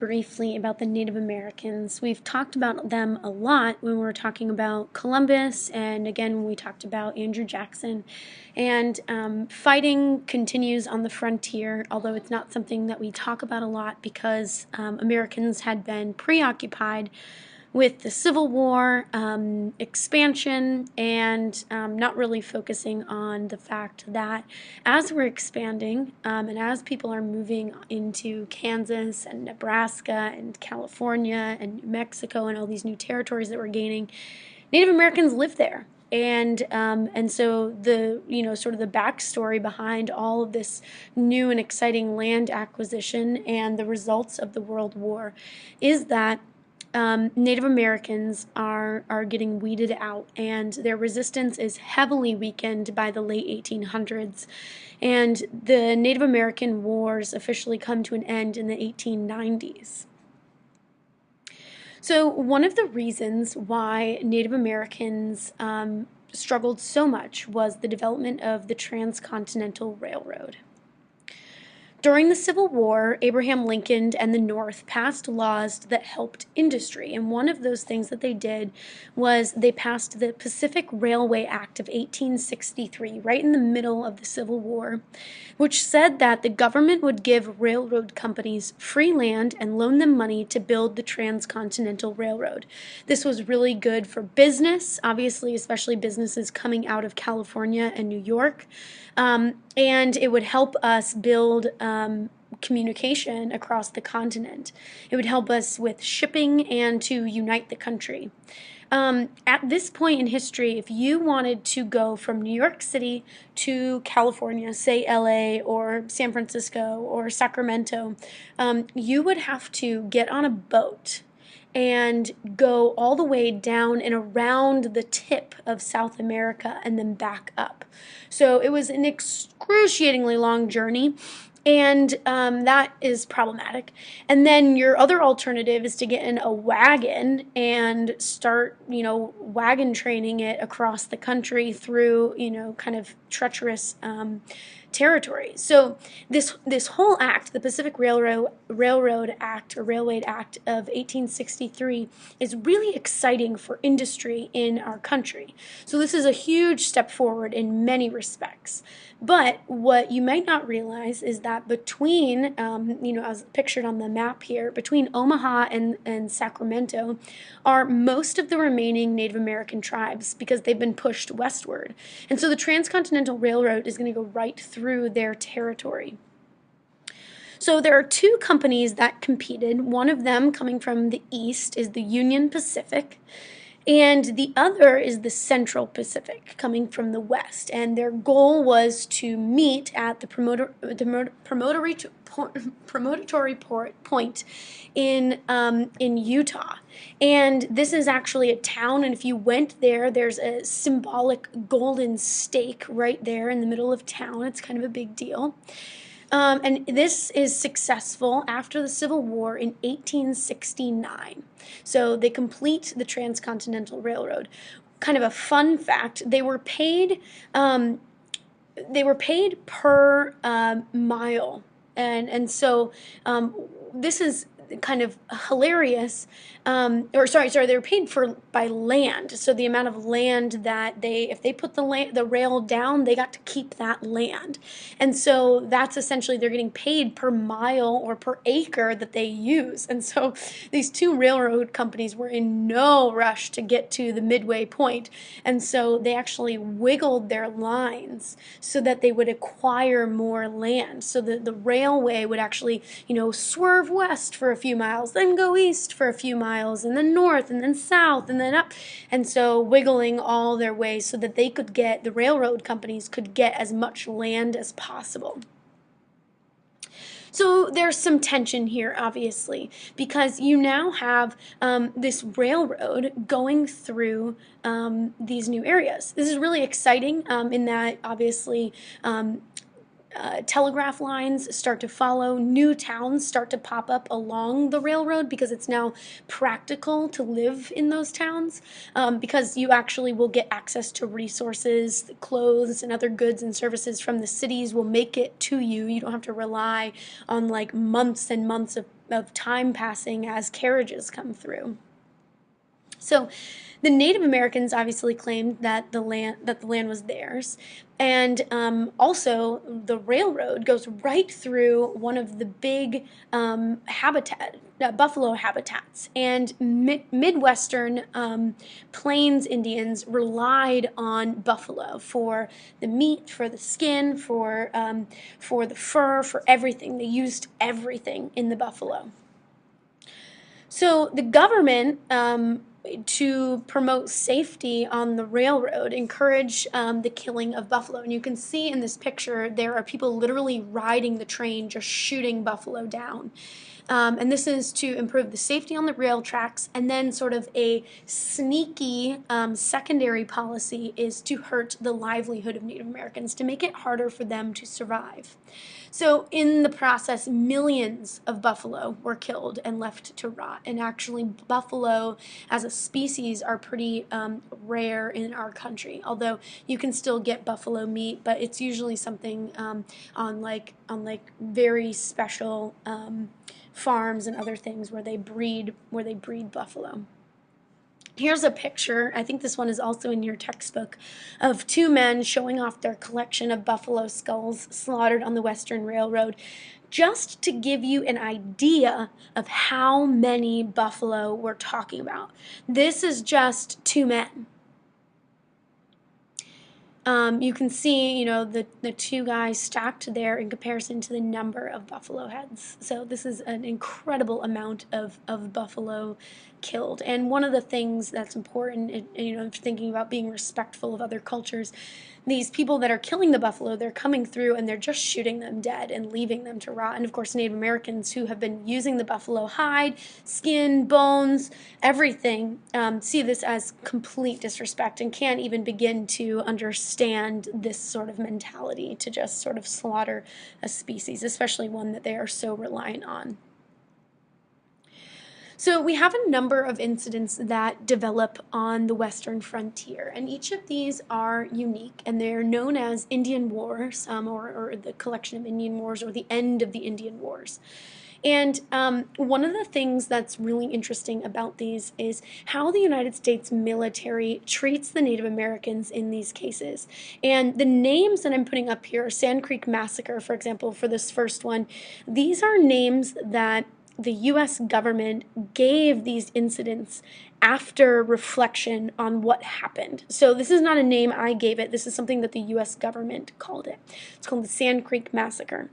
briefly about the Native Americans. We've talked about them a lot when we were talking about Columbus, and again when we talked about Andrew Jackson. And fighting continues on the frontier, although it's not something that we talk about a lot because Americans had been preoccupied with the Civil War, expansion, and not really focusing on the fact that as we're expanding and as people are moving into Kansas and Nebraska and California and New Mexico and all these new territories that we're gaining, Native Americans live there. And so the sort of the backstory behind all of this new and exciting land acquisition and the results of the World War is that Native Americans are getting weeded out, and their resistance is heavily weakened by the late 1800s. And the Native American Wars officially come to an end in the 1890s. So one of the reasons why Native Americans struggled so much was the development of the Transcontinental Railroad. During the Civil War, Abraham Lincoln and the North passed laws that helped industry, and one of those things that they did was they passed the Pacific Railway Act of 1863, right in the middle of the Civil War, which said that the government would give railroad companies free land and loan them money to build the Transcontinental Railroad. This was really good for business, obviously, especially businesses coming out of California and New York, and it would help us build communication across the continent. It would help us with shipping and to unite the country. At this point in history, if you wanted to go from New York City to California, say LA or San Francisco or Sacramento, you would have to get on a boat and go all the way down and around the tip of South America and then back up. So it was an excruciatingly long journey, and that is problematic. And then your other alternative is to get in a wagon and start, wagon training it across the country through, kind of treacherous territory. So this whole act, the Pacific Railroad Act or Railway Act of 1863, is really exciting for industry in our country. So this is a huge step forward in many respects. But what you might not realize is that between, as pictured on the map here, between Omaha and Sacramento are most of the remaining Native American tribes because they've been pushed westward. And so the Transcontinental Railroad is going to go right through their territory. So there are two companies that competed. One of them, coming from the east, is the Union Pacific, and the other is the Central Pacific, coming from the west. And their goal was to meet at the promontory point in Utah. And this is actually a town, and if you went there, there's a symbolic golden stake right there in the middle of town. It's kind of a big deal. And this is successful after the Civil War in 1869. So they complete the Transcontinental Railroad. Kind of a fun fact, they were paid per mile. And so this is kind of hilarious, they were paid by land. So the amount of land that if they put the rail down, they got to keep that land. And so that's essentially, they're getting paid per mile or per acre that they use. And so these two railroad companies were in no rush to get to the midway point. And so they actually wiggled their lines so that they would acquire more land. So the railway would actually, swerve west for a few miles, then go east for a few miles, and then north, and then south, and then up. And so wiggling all their way so that the railroad companies could get as much land as possible. So there's some tension here, obviously, because you now have this railroad going through these new areas. This is really exciting in that, obviously, telegraph lines start to follow. New towns start to pop up along the railroad because it's now practical to live in those towns, because you actually will get access to resources, clothes, and other goods and services from the cities will make it to you. You don't have to rely on like months and months of time passing as carriages come through. So the Native Americans obviously claimed that the land was theirs, and also the railroad goes right through one of the big buffalo habitats, and Midwestern Plains Indians relied on buffalo for the meat, for the skin, for the fur, for everything. They used everything in the buffalo. So the government, to promote safety on the railroad, encouraged the killing of buffalo. And you can see in this picture, there are people literally riding the train, just shooting buffalo down. And this is to improve the safety on the rail tracks. And then sort of a sneaky secondary policy is to hurt the livelihood of Native Americans, to make it harder for them to survive. So in the process, millions of buffalo were killed and left to rot. And actually, buffalo as a species are pretty rare in our country. Although you can still get buffalo meat, but it's usually something on like very special farms and other things where they breed buffalo. Here's a picture, I think this one is also in your textbook, of two men showing off their collection of buffalo skulls slaughtered on the Western Railroad, just to give you an idea of how many buffalo we're talking about. This is just two men. You can see, the two guys stacked there in comparison to the number of buffalo heads. So this is an incredible amount of buffalo killed. And one of the things that's important, thinking about being respectful of other cultures, these people that are killing the buffalo, they're coming through and they're just shooting them dead and leaving them to rot. And of course, Native Americans who have been using the buffalo hide, skin, bones, everything, see this as complete disrespect and can't even begin to understand this sort of mentality to just sort of slaughter a species, especially one that they are so reliant on. So we have a number of incidents that develop on the western frontier, and each of these are unique, and they're known as Indian Wars, or the collection of Indian Wars, or the end of the Indian Wars. And one of the things that's really interesting about these is how the United States military treats the Native Americans in these cases. And the names that I'm putting up here, Sand Creek Massacre, for example, for this first one, these are names that the U.S. government gave these incidents after reflection on what happened. So this is not a name I gave it. This is something that the U.S. government called it. It's called the Sand Creek Massacre.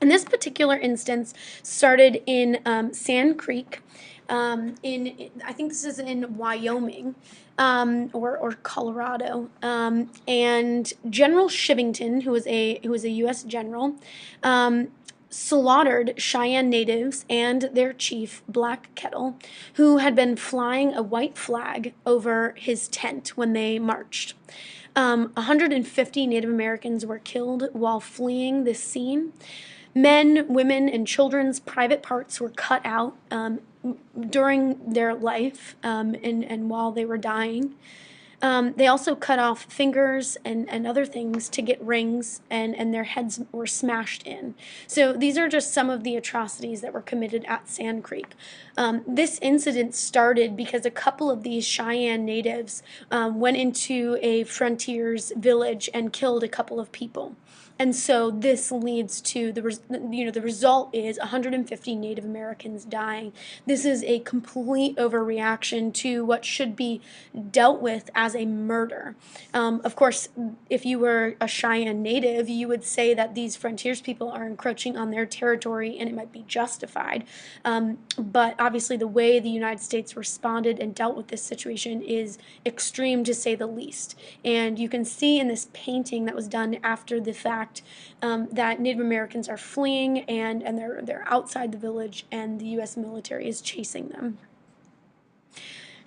And this particular instance started in Sand Creek, I think this is in Wyoming, or Colorado, and General Chivington, who was a U.S. general, slaughtered Cheyenne natives and their chief, Black Kettle, who had been flying a white flag over his tent when they marched. 150 Native Americans were killed while fleeing this scene. Men, women, and children's private parts were cut out during their life and while they were dying. They also cut off fingers and other things to get rings, and their heads were smashed in. So these are just some of the atrocities that were committed at Sand Creek. This incident started because a couple of these Cheyenne natives went into a frontiers village and killed a couple of people. And so this leads to the result is 150 Native Americans dying. This is a complete overreaction to what should be dealt with as a murder. Of course, if you were a Cheyenne Native, you would say that these frontiers people are encroaching on their territory and it might be justified. But obviously the way the United States responded and dealt with this situation is extreme, to say the least. And you can see in this painting that was done after the fact that Native Americans are fleeing and they're outside the village and the U.S. military is chasing them.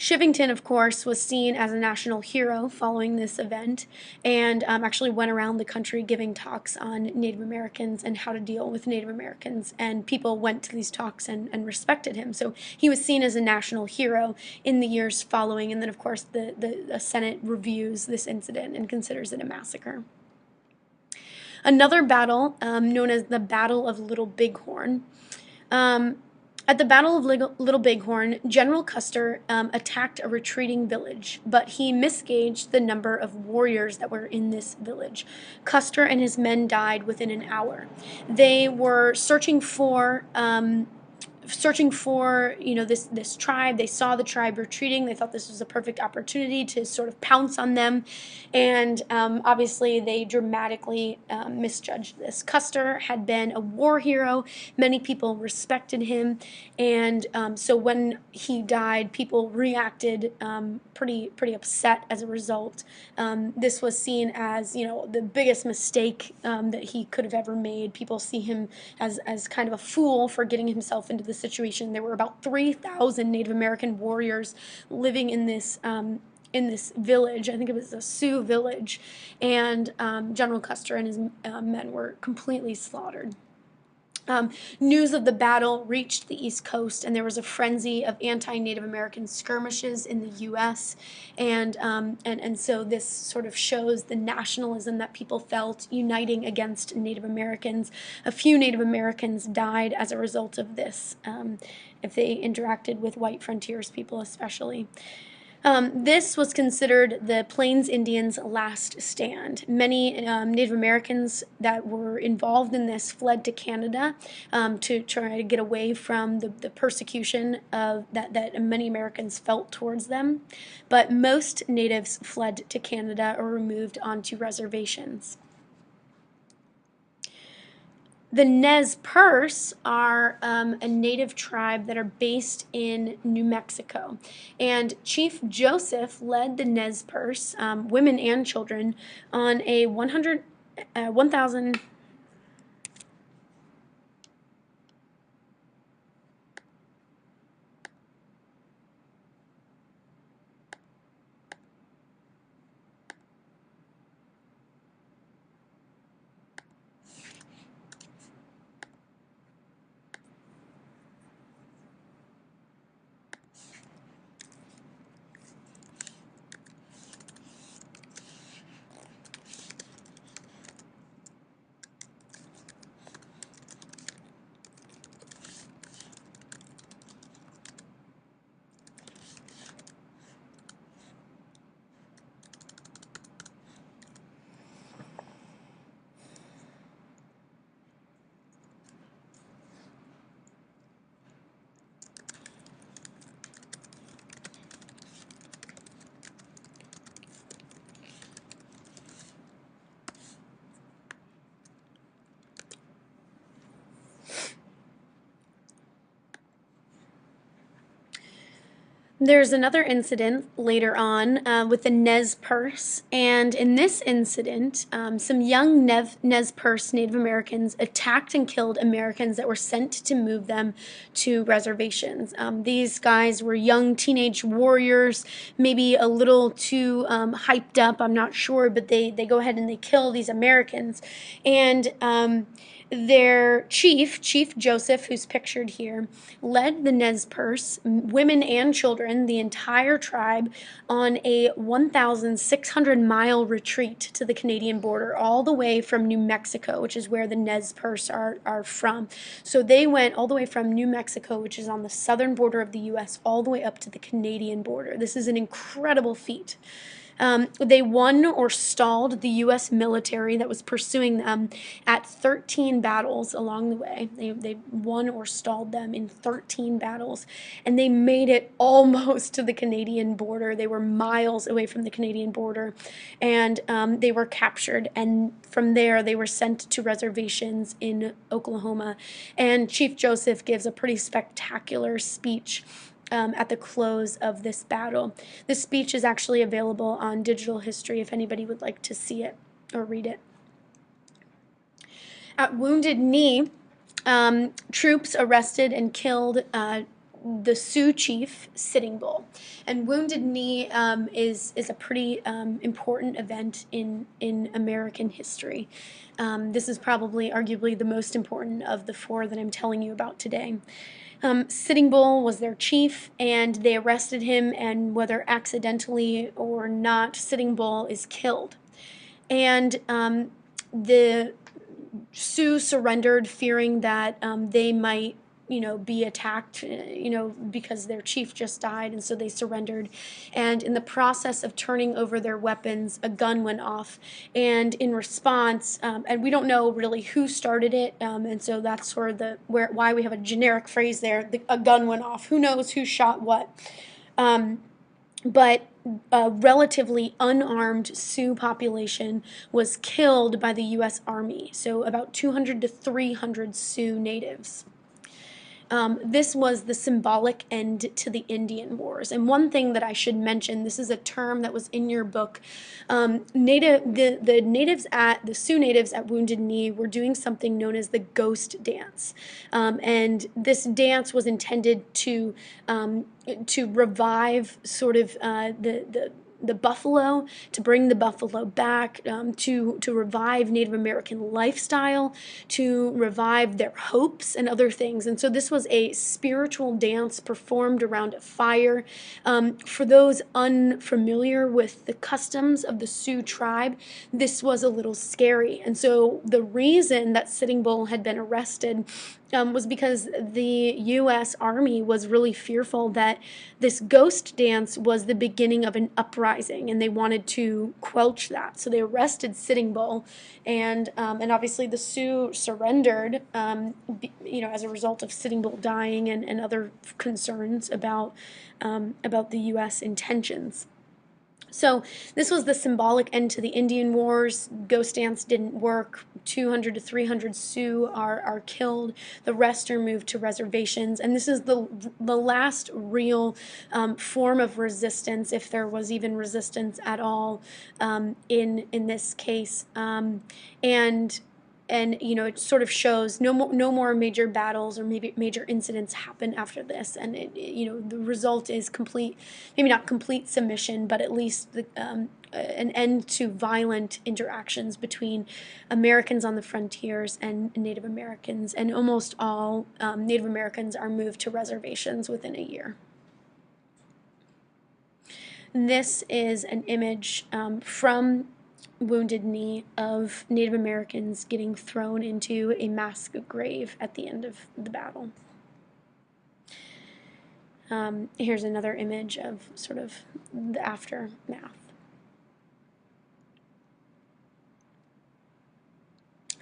Chivington, of course, was seen as a national hero following this event, and actually went around the country giving talks on Native Americans and how to deal with Native Americans, and people went to these talks and respected him. So he was seen as a national hero in the years following, and then, of course, the Senate reviews this incident and considers it a massacre. Another battle, known as the Battle of Little Bighorn. At the Battle of Little Bighorn, General Custer attacked a retreating village, but he misgauged the number of warriors that were in this village. Custer and his men died within an hour. They were searching for this tribe. They saw the tribe retreating. They thought this was a perfect opportunity to sort of pounce on them, and obviously they dramatically misjudged this. Custer had been a war hero. Many people respected him, and so when he died, people reacted pretty upset as a result. This was seen as, the biggest mistake that he could have ever made. People see him as kind of a fool for getting himself into the situation. There were about 3,000 Native American warriors living in this village. I think it was a Sioux village, and General Custer and his men were completely slaughtered. News of the battle reached the East Coast, and there was a frenzy of anti-Native American skirmishes in the U.S., and so this sort of shows the nationalism that people felt uniting against Native Americans. A few Native Americans died as a result of this, if they interacted with white frontiers people especially. This was considered the Plains Indians' last stand. Many Native Americans that were involved in this fled to Canada to try to get away from the persecution that many Americans felt towards them. But most natives fled to Canada or were moved onto reservations. The Nez Perce are a native tribe that are based in New Mexico, and Chief Joseph led the Nez Perce, women and children, on a 1,000. There's another incident later on with the Nez Perce, and in this incident, some young Nez Perce Native Americans attacked and killed Americans that were sent to move them to reservations. These guys were young teenage warriors, maybe a little too hyped up, I'm not sure, but they go ahead and they kill these Americans, and their chief Joseph, who's pictured here, led the Nez Perce, women and children, the entire tribe, on a 1,600-mile retreat to the Canadian border, all the way from New Mexico, which is where the Nez Perce are from. So they went all the way from New Mexico, which is on the southern border of the U.S., all the way up to the Canadian border. This is an incredible feat. They won or stalled the U.S. military that was pursuing them at 13 battles along the way. They won or stalled them in 13 battles, and they made it almost to the Canadian border. They were miles away from the Canadian border, and they were captured, and from there they were sent to reservations in Oklahoma. And Chief Joseph gives a pretty spectacular speech at the close of this battle. This speech is actually available on digital history if anybody would like to see it or read it. At Wounded Knee, troops arrested and killed the Sioux chief Sitting Bull. And Wounded Knee is a pretty important event in American history. This is probably arguably the most important of the four that I'm telling you about today. Sitting Bull was their chief, and they arrested him, and whether accidentally or not, Sitting Bull is killed. And the Sioux surrendered, fearing that they might, be attacked, because their chief just died, and so they surrendered. And in the process of turning over their weapons, a gun went off, and in response, and we don't know really who started it, and so that's sort of why we have a generic phrase there. A gun went off. Who knows who shot what? But a relatively unarmed Sioux population was killed by the U.S. Army, so about 200 to 300 Sioux natives. This was the symbolic end to the Indian Wars. And one thing that I should mention, this is a term that was in your book. The Sioux natives at Wounded Knee were doing something known as the ghost dance. And this dance was intended to revive sort of the buffalo, to bring the buffalo back, to revive Native American lifestyle, to revive their hopes and other things. And so this was a spiritual dance performed around a fire. For those unfamiliar with the customs of the Sioux tribe, this was a little scary. And so the reason that Sitting Bull had been arrested was because the U.S. Army was really fearful that this ghost dance was the beginning of an uprising, and they wanted to quelch that. So they arrested Sitting Bull, and obviously the Sioux surrendered, as a result of Sitting Bull dying and other concerns about the U.S. intentions. So this was the symbolic end to the Indian Wars. Ghost dance didn't work. 200 to 300 Sioux are killed. The rest are moved to reservations. And this is the last real form of resistance, if there was even resistance at all, in this case. And it sort of shows no more major battles or maybe major incidents happen after this, and the result is complete, maybe not complete submission, but at least an end to violent interactions between Americans on the frontiers and Native Americans, and almost all Native Americans are moved to reservations within a year. This is an image from Wounded Knee of Native Americans getting thrown into a mass grave at the end of the battle. Here's another image of sort of the aftermath.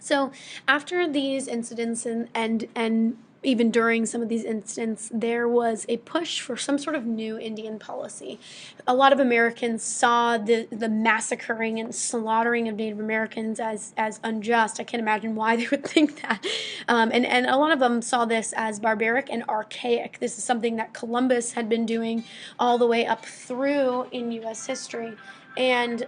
So after these incidents and even during some of these incidents, there was a push for some sort of new Indian policy. A lot of Americans saw the massacring and slaughtering of Native Americans as unjust. I can't imagine why they would think that. And a lot of them saw this as barbaric and archaic. This is something that Columbus had been doing all the way up through in U.S. history. And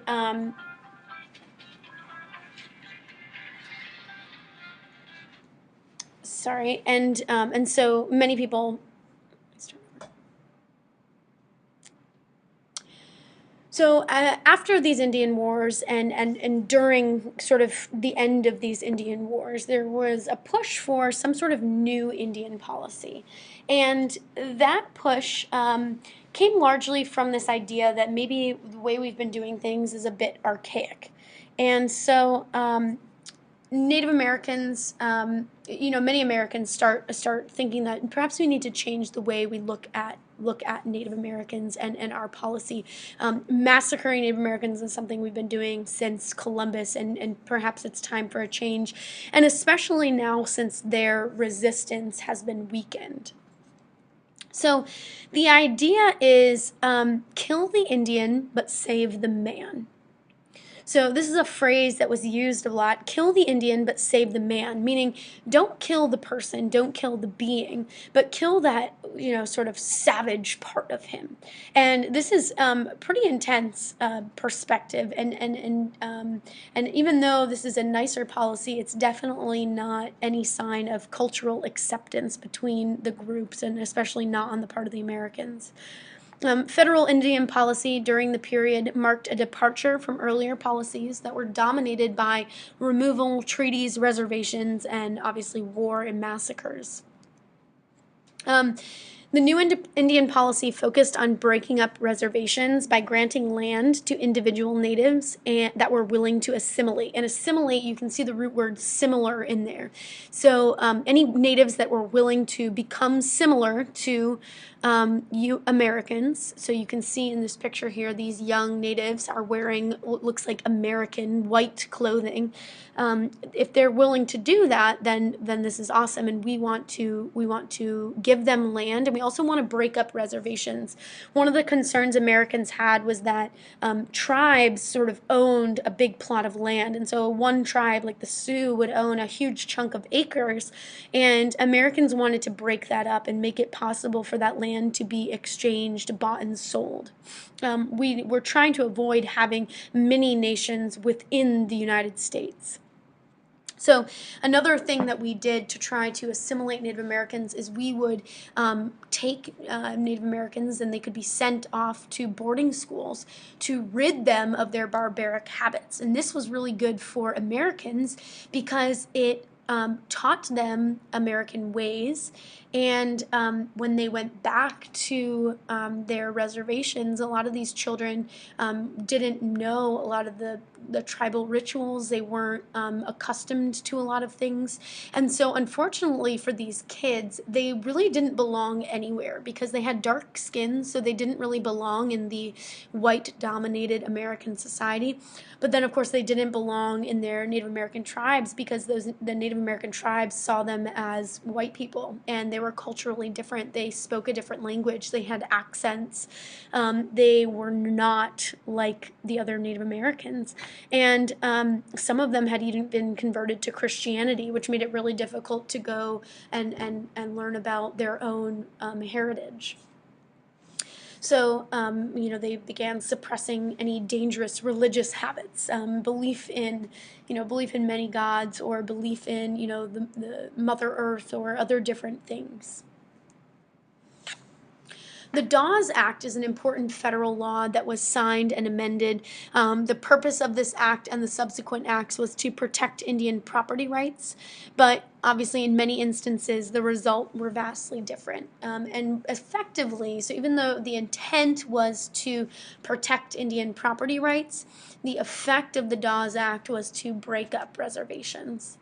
and so many people. So after these Indian Wars and during sort of the end of these Indian Wars, there was a push for some sort of new Indian policy. And that push came largely from this idea that maybe the way we've been doing things is a bit archaic. And so Native Americans, many Americans start thinking that perhaps we need to change the way we look at Native Americans and our policy. Massacring Native Americans is something we've been doing since Columbus, and perhaps it's time for a change, and especially now since their resistance has been weakened. So the idea is kill the Indian but save the man. So this is a phrase that was used a lot: kill the Indian but save the man, meaning don't kill the person, don't kill the being, but kill that, sort of savage part of him. And this is pretty intense perspective, and even though this is a nicer policy, it's definitely not any sign of cultural acceptance between the groups, and especially not on the part of the Americans. Federal Indian policy during the period marked a departure from earlier policies that were dominated by removal, treaties, reservations, and obviously war and massacres. The new Indian policy focused on breaking up reservations by granting land to individual natives that were willing to assimilate. And assimilate, you can see the root word similar in there. So any natives that were willing to become similar to you Americans. So you can see in this picture here, these young natives are wearing what looks like American white clothing. If they're willing to do that, then this is awesome, and we want to give them land, and we also want to break up reservations. One of the concerns Americans had was that tribes sort of owned a big plot of land, and so one tribe, like the Sioux, would own a huge chunk of acres, and Americans wanted to break that up and make it possible for that land to be exchanged, bought, and sold. We were trying to avoid having many nations within the United States. So another thing that we did to try to assimilate Native Americans is we would take Native Americans, and they could be sent off to boarding schools to rid them of their barbaric habits. And this was really good for Americans because it taught them American ways, and when they went back to their reservations, a lot of these children didn't know a lot of the tribal rituals. They weren't accustomed to a lot of things, and so unfortunately for these kids, they really didn't belong anywhere because they had dark skin, so they didn't really belong in the white-dominated American society. But then, of course, they didn't belong in their Native American tribes because the Native American tribes saw them as white people, and they were culturally different. They spoke a different language. They had accents. They were not like the other Native Americans. And some of them had even been converted to Christianity, which made it really difficult to go and learn about their own heritage. So, they began suppressing any dangerous religious habits, belief in many gods, or belief in, the Mother Earth, or other different things. The Dawes Act is an important federal law that was signed and amended. The purpose of this act and the subsequent acts was to protect Indian property rights, but obviously in many instances the result were vastly different. And effectively, so even though the intent was to protect Indian property rights, the effect of the Dawes Act was to break up reservations.